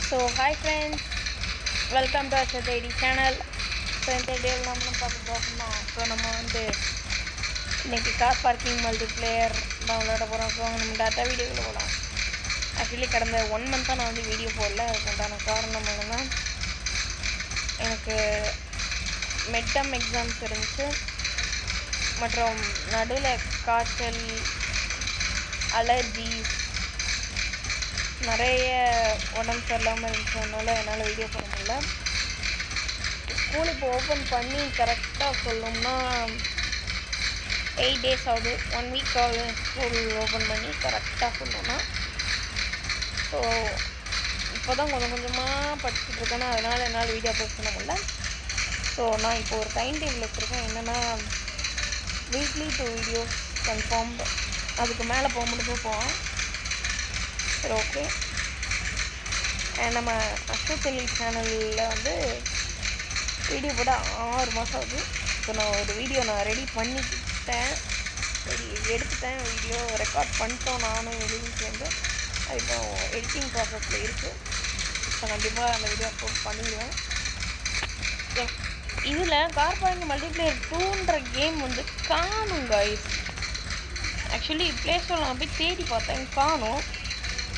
So hi friends, welcome to Ashar IT channel. So இந்த வீடியோவில் நம்ம பார்க்க போகிறோம்னா, ஸோ நம்ம வந்து இன்றைக்கி கார் பார்க்கிங் மல்டிப்ளேயர் தான் விளையாட போகிறோம். ஸோ நம்ம டேட்டா வீடியோவில் போகலாம். ஆக்சுவலி கடந்த 1 மந்த்தாக நான் வந்து வீடியோ போடல. அதுக்குண்டான காரணம் என்னென்னா, எனக்கு மிட்டம் எக்ஸாம்ஸ் இருந்துச்சு. மற்றும் நடுவில் காய்ச்சல், அலர்ஜி, நிறைய உடம்பு சரியில்லாமல் இருந்துச்சதுனால என்னால் வீடியோ போட முடியல. ஸ்கூல் இப்போ ஓப்பன் பண்ணி கரெக்டாக சொல்லணும்னா 8 days ஆகுது. 1 week ஆகுது ஸ்கூல் ஓப்பன் பண்ணி கரெக்டாக சொல்லணும்னா. ஸோ இப்போ தான் கொஞ்சம் கொஞ்சமாக படிச்சுட்டு இருக்கேன்னா, அதனால் என்னால் வீடியோ போஸ்ட் பண்ண முடியல. ஸோ நான் இப்போ ஒரு டைம் டேபிள் வச்சுருக்கேன். என்னென்னா, வீக்லி 2 வீடியோஸ் கன்ஃபார்ம்டு. அதுக்கு மேலே போக முடிஞ்சு போவேன். சரி, ஓகே. நம்ம அஷோக் சேனலில் வந்து வீடியோ போட 6 மாதம் ஆகுது. ஸோ நான் ஒரு வீடியோ ரெடி பண்ணிக்கிட்டேன், எடுத்துட்டேன். வீடியோ ரெக்கார்ட் பண்ணிட்டோம் நானும் வெளியும் சேர்ந்து. அது இப்போ எடிட்டிங் ப்ராசஸில் இருக்குது. ஸோ கண்டிப்பாக அந்த வீடியோ அப்லோட் பண்ணிடுவேன். இதில் கார் பார்க்கிங் மல்டிப்ளேயர் 2ன்ற கேம் வந்து காணும் கைஸ். ஆக்சுவலி ப்ளே ஸ்டோரில் நான் போய் தேடி பார்த்தேன், காணும்.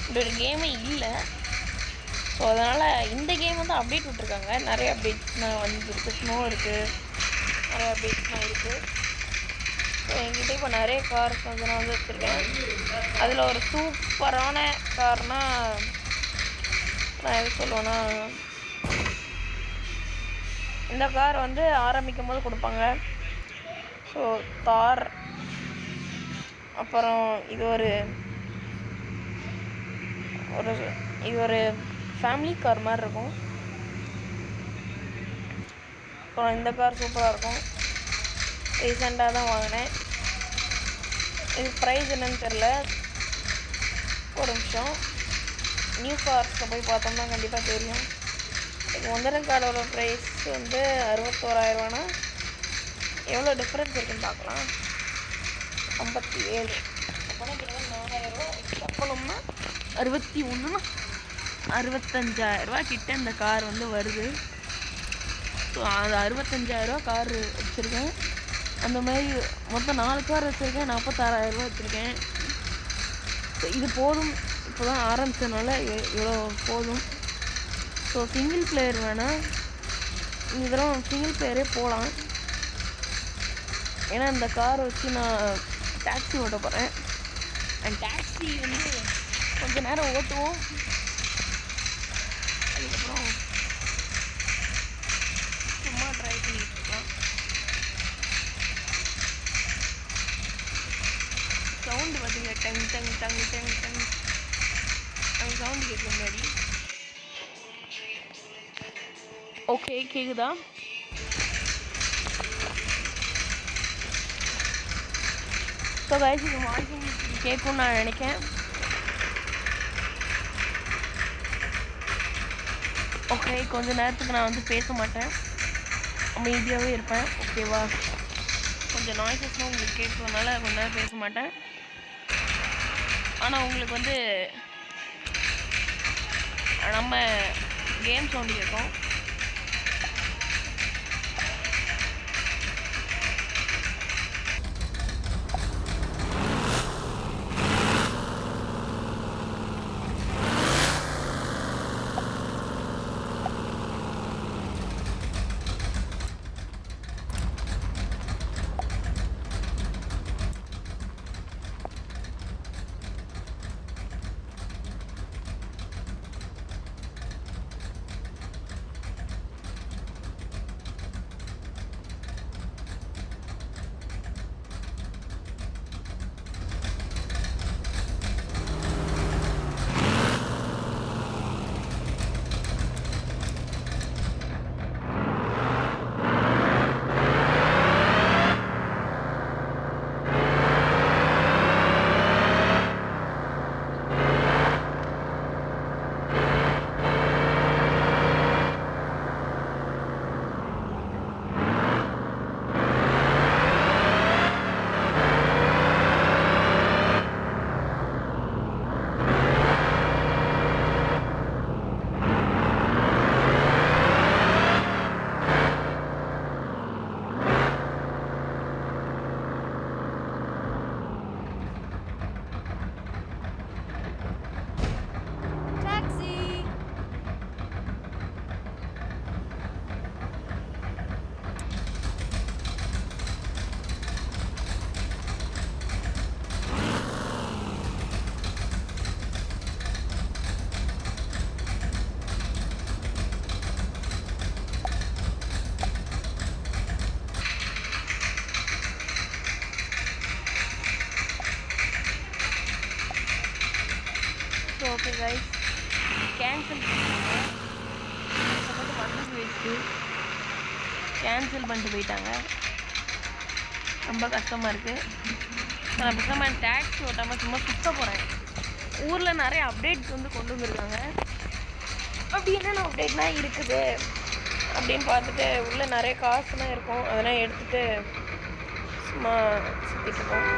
இப்படி ஒரு கேமே இல்லை. ஸோ அதனால் இந்த கேம் வந்து அப்டேட் விட்ருக்காங்க. நிறைய அப்டேட்ஸ்னால் வந்துருக்கு. ஸ்னோ இருக்குது, நிறைய அப்டேட்ஸ்னால் இருக்குது. ஸோ என்கிட்ட இப்போ நிறைய கார்ஸ் வந்து நான் வந்து வச்சுருக்கேன். அதில் ஒரு சூப்பரான கார்னால் நான் எது சொல்லுவேன்னா, இந்த கார் வந்து ஆரம்பிக்கும் போது கொடுப்பாங்க. ஸோ தார். அப்புறம் இது ஒரு ஃபேமிலி கார் மாதிரி இருக்கும். அப்புறம் இந்த கார் சூப்பராக இருக்கும். ரீசெண்டாக தான் வாங்கினேன். இது ப்ரைஸ் என்னன்னு தெரில. ஒரு நிமிஷம், நியூ கார்ஸில் போய் பார்த்தோம்னா கண்டிப்பாக தெரியும். இப்போ முந்தின காரோட ப்ரைஸ் வந்து 61,000 எவ்வளோ டிஃப்ரென்ஸ் இருக்குன்னு பார்க்கலாம். 57. அப்போனா கிட்டத்தட்ட 4,000 எக்ஸ்ட்ரா பண்ணோம்னா 61னா 65,000 கிட்ட இந்த கார் வந்து வருது. ஸோ அது 65,000 கார் வச்சுருக்கேன். அந்த மாதிரி மொத்தம் 4 கார் வச்சுருக்கேன். 46,000 வச்சுருக்கேன். ஸோ இது போதும். இப்போ தான் ஆரம்பித்ததுனால இவ்வளோ போதும். ஸோ சிங்கிள் பிளேயர் வேணால் இதெல்லாம் சிங்கிள் பிளேயரே போகலாம். ஏன்னா இந்த காரை வச்சு நான் டாக்ஸி ஓட்ட போகிறேன். அண்ட் டாக்ஸி வந்து கொஞ்சம் நேரம் ஓட்டுவோம். அதுக்கப்புறம் சும்மா ட்ரைவ் பண்ணிகிட்டு இருக்கலாம். சவுண்டு பார்த்தீங்க, tongue tongue tongue tongue tongue அந்த சவுண்டு கேட்க முன்னாடி. ஓகே, கேட்குதா? ஸோ கைஸ், இது வாய்ஸ் உங்களுக்கு கேட்கும்னு நான் நினைக்கிறேன். ஓகே, கொஞ்சம் நேரத்துக்கு நான் வந்து பேச மாட்டேன், அமைதியாகவே இருப்பேன். ஓகேவா? கொஞ்சம் நாய்ஸஸ்லாம் உங்களுக்கு கேட்குறதுனால கொஞ்ச நேரம் பேச மாட்டேன். ஆனால் உங்களுக்கு வந்து நம்ம கேம் சவுண்டு கேட்கும். கைஸ், கேன்சல் வந்து போயிடுச்சு. கேன்சல் பண்ணிட்டு போயிட்டாங்க. ரொம்ப கஷ்டமாக இருக்குது. நான் பேசாமல் டேக்ஸி ஓட்டாமல் சும்மா சுத்த போகிறேன். ஊரில் நிறைய அப்டேட்ஸ் வந்து கொண்டு வந்திருக்காங்க. அப்படி என்னென்ன அப்டேட்லாம் இருக்குது அப்படின்னு பார்த்துட்டு உள்ளே நிறைய காசுலாம் இருக்கும். அதெல்லாம் எடுத்துகிட்டு சும்மா சுற்றிட்டு இருக்கோம்.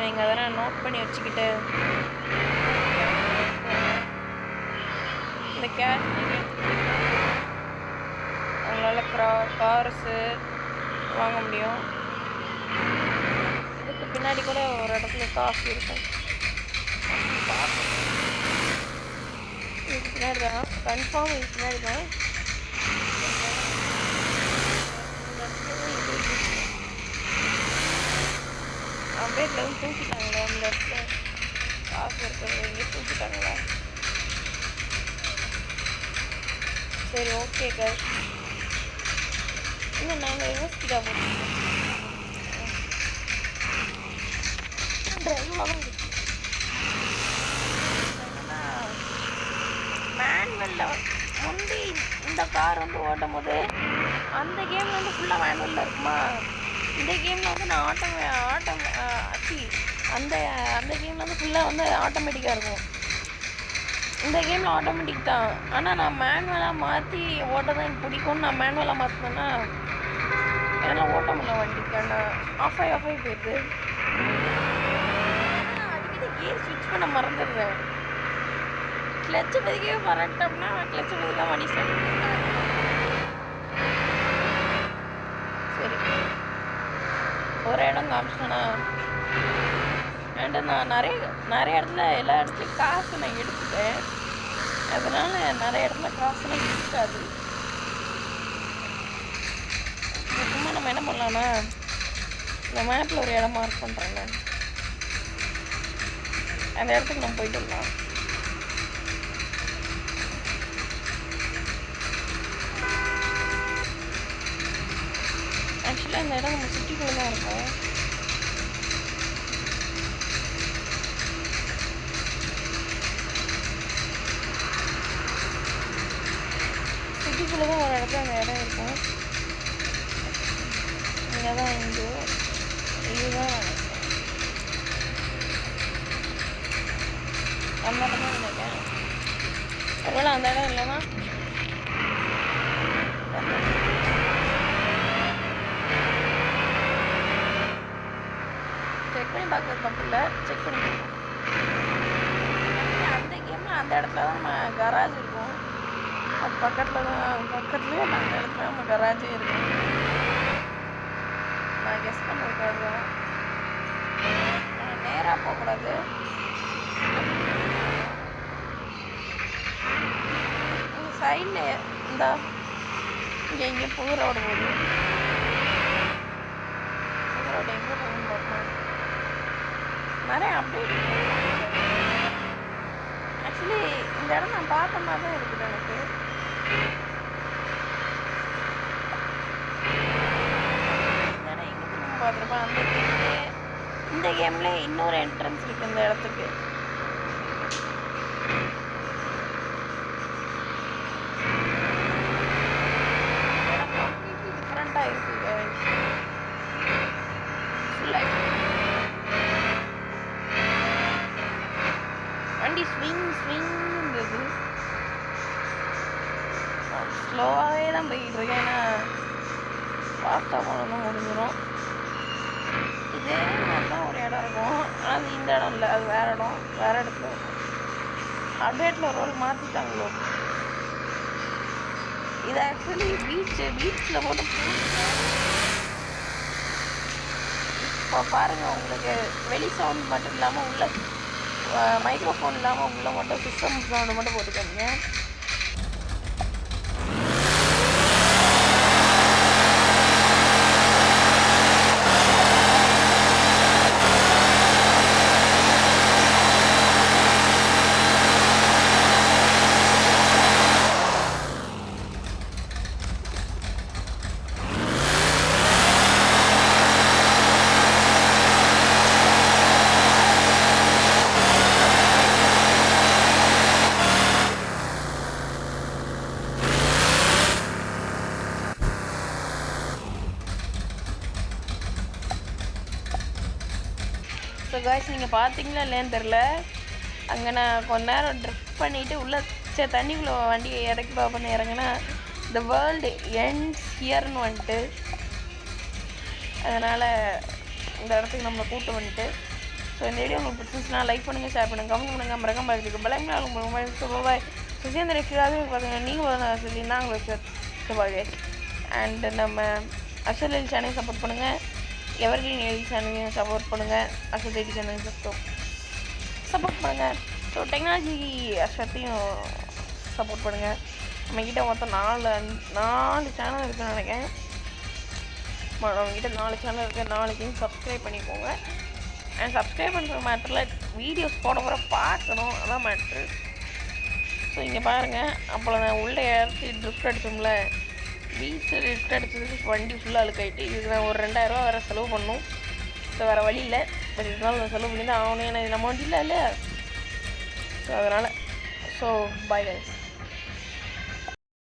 நீங்கள் அதெல்லாம் நோட் பண்ணி வச்சுக்கிட்டு இந்த கேஷ் அவங்களால கார்ஸு வாங்க முடியும். இதுக்கு பின்னாடி கூட ஒரு இடத்துல காசு இருக்கும். இதுக்கு பின்னாடி தான் கன்ஃபார்ம், இதுக்கு பின்னாடி தான். அப்டேட்ல வந்து தூக்கிட்டாங்களே அந்த இடத்துல காசு இருக்கிறது எங்கே தூக்கிட்டாங்களா? சரி, ஓகே சார். இன்னும் நாங்கள் யோசிக்கிட்டா போட்டுருக்கோம். மேனுவலில் முந்தி இந்த கார் வந்து ஓட்டும் போது அந்த கேமில் வந்து ஃபுல்லாக மேனுவலில் இருக்குமா? இந்த கேமில் வந்து நான் அந்த கேமில் வந்து ஃபுல்லாக வந்து ஆட்டோமேட்டிக்காக இருக்கும். இந்த கேமில் ஆட்டோமேட்டிக் தான். ஆனால் நான் மேனுவலாக மாற்றி ஓட்ட தான் எனக்கு பிடிக்கும்னு நான் மேனுவலாக மாற்றினேன்னா என்னால் ஓட்ட முடியல. வண்டிக்கான ஆஃப் ஆகி போயிடுது. ஆனால் அடிக்கடி கியர் ஸ்விட்ச் பண்ண மறந்துடுறேன். கிளச்சு பதிக்கவே மறட்டோம்னா கிளச்சு பதிலாம் வண்டி ஸ்டார்ட் பண்ணிட்டேன். சரி, ஒரு இடம் காமிச்சேன்னா அண்டு நான் நிறைய இடத்துல எல்லா இடத்துலையும் காசு நான் எடுத்துட்டேன். அதனால் நிறைய இடத்துல காசுலாம் இருக்காது. சும்மா நம்ம என்ன பண்ணலான்னா இந்த மேப்பில் ஒரு இடம் மார்க் பண்ணுறேங்க, அந்த இடத்துக்கு நம்ம போயிட்டு வரலாம். ஆக்சுவலாக இந்த இடம் நம்ம சிட்டிக்குள்ளே தான் இருக்கோம். சிட்டிக்குள்ளே தான் ஒரு இடத்துல அந்த இடம் இருக்கும். இங்கே தான் இதுதான் அந்த இடம் தான் நினைக்கிறேன். ஒருவேளை அந்த இடம் இல்லைன்னா செக் பண்ணி பார்க்குறது தப்பு இல்லை, செக் பண்ணி பார்ப்போம். அந்த கேமில் அந்த இடத்துல தான் நம்ம கராஜ் இருக்கும். அது பக்கத்துலேயே அந்த இடத்துல நம்ம கராஜே இருக்கும். நான் கெஸ் பண்ணிருக்காது தான். நேராக போகக்கூடாது. சைடில் இந்த இங்கே புது ரோடு போகுது. புது ரோடு எங்கே போகுதுன்னு பார்ப்போம். நிறைய அப்டேட். ஆக்சுவலி இந்த இடம் நான் பார்த்த மாதிரி தான் இருக்குது எனக்கு. பார்த்துருப்பேன். அந்த கேம்லேயே இந்த கேம்லேயே இன்னொரு என்ட்ரன்ஸ் இருக்குது இந்த இடத்துக்கு. கம்ப்ளீட்லி டிஃப்ரெண்ட்டாக இருக்குது. வண்டி ஸ்விங்கிறது ஸ்லோவாகவே தான் போய்கிட்டு இருக்கேன். ஏன்னா ஃபாஸ்ட்டாக போனதும் முடிஞ்சிடும். இதே மாதிரி தான் ஒரு இடம் இருக்கும். ஆனால் அது இந்த இடம் இல்லை, அது வேறு இடம், வேறு இடத்துல இருக்கும். அப்டேட்டில் ஒரு ரோல் மாற்றிட்டாங்களோ. இது ஆக்சுவலி பீச்சில் போட்டு இப்போ பாருங்கள், உங்களுக்கு வெளி சவுண்ட் மட்டும் இல்லாமல் உள்ள மைக்ரோஃபோன் இல்லாமல் உள்ள மட்டும் சிஸ்டம் சவுண்டு மட்டும் போட்டுக்கோங்க. ஸோ காய்ஸ், நீங்கள் பார்த்தீங்களா இல்லையான்னு தெரில. அங்கே நான் கொஞ்ச நேரம் ட்ரிஃப்ட் பண்ணிவிட்டு உள்ளே தண்ணிக்குள்ளே வண்டியை இறக்கி பார்ப்பேன்னு இறங்கினா த வேர்ல்டு எண்ட்ஸ் ஹியர்னு வந்துட்டு. அதனால் இந்த இடத்துக்கு நம்மளை கூப்பிட்டு வந்துட்டு. ஸோ இந்த வீடியோ உங்களுக்கு பிடிச்சிருந்துச்சுன்னா லைக் பண்ணுங்கள், ஷேர் பண்ணுங்கள், கமெண்ட் பண்ணுங்கள், மறக்காம பார்த்துருக்கு பலங்களால் உங்களுக்கு பாய். சுசேந்திரக்காகவே பார்த்தீங்கன்னா நீங்கள் சொல்லியிருந்தா உங்களுக்கு பாய். அண்டு நம்ம அசல் சேனல் சப்போர்ட் பண்ணுங்கள், எவர்கிரீன் எலி சேனலையும் சப்போர்ட் பண்ணுங்கள், அசல் எலி சேனலையும் சப்போர்ட் பண்ணுங்கள். ஸோ டெக்னாலஜி அசத்தையும் சப்போர்ட் பண்ணுங்கள். நம்மக்கிட்ட மொத்தம் 4 சேனல் இருக்குதுன்னு நினைக்கிறேன். நம்மக்கிட்ட 4 சேனல் இருக்குது. 4க்கையும் சப்ஸ்கிரைப் பண்ணிக்கோங்க. அண்ட் சப்ஸ்கிரைப் பண்ணுற மேட்டரில் வீடியோஸ் போட போகிற பார்க்கணும், அதான் மேட்ரு. ஸோ இங்கே பாருங்கள், அப்போ நான் உள்ளே இடத்து ட்ரிஃப்ட் அடித்தோம்ல, பீச்சில் ட்ரிஃப்ட் அடித்ததுக்கு வண்டி ஃபுல்லாக அழுக்காயிட்டு. இதுக்கு நான் ஒரு 2000 வேறு செலவு பண்ணணும். ஸோ வேறு வழி இல்லை, பட் இருந்தாலும் நான் செலவு பண்ணி தான் ஆகணும். ஏன்னா இது நம்ம வண்டியில் இல்லை. ஸோ அதனால் பாய் கைஸ்.